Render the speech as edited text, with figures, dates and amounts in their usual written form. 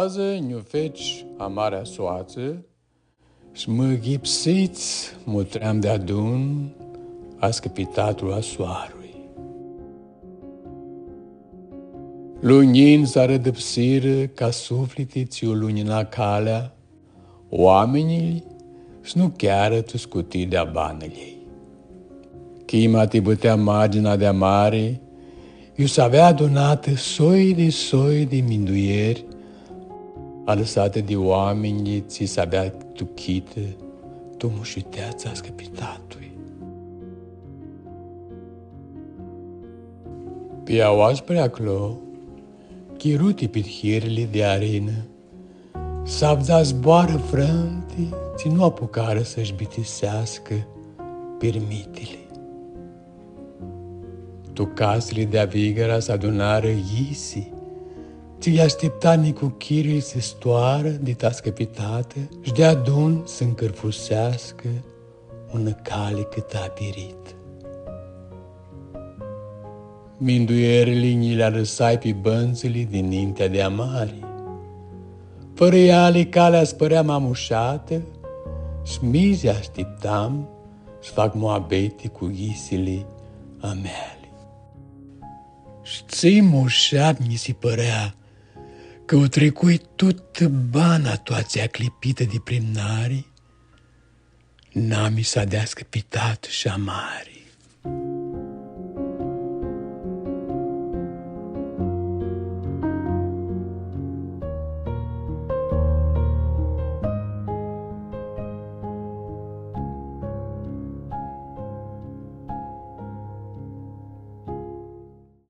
bază ne-o feci amarea soață și mă ghipsiți mutream de adun a scăpitatul a soarului. Lunin s-a rădăpsiră ca sufletii ți-o lunina calea, oamenii și nu chiar tu scutii de-a banele. Chima te bătea marginea de-a mare, eu s-avea adunată soi de minduieri, a lăsată de oameni ți s-avea tuchită, tu mușiteața scăpitatului. Pe auaș preaclo, chiruti pithirile de arenă, s-avea zboară frânte, ți nu apucară să-și bitisească permitele. Tu casele de-a vigăra s-adunară isi, ți-i aștepta nicu chirii să stoară de ta scăpitată și de adun să încărfusească una cale cât a pirit. Minduierile ni le-a lăsai pe bănțele din mintea de amare. Fără ele calea spărea mamușată și mizi așteptam să fac moabete cu ghisile a mele. Și ți-i mușat mi se părea că o trecui tot bana toația clipită de prin nari, n-a mi s-a dea scăpitat și amare.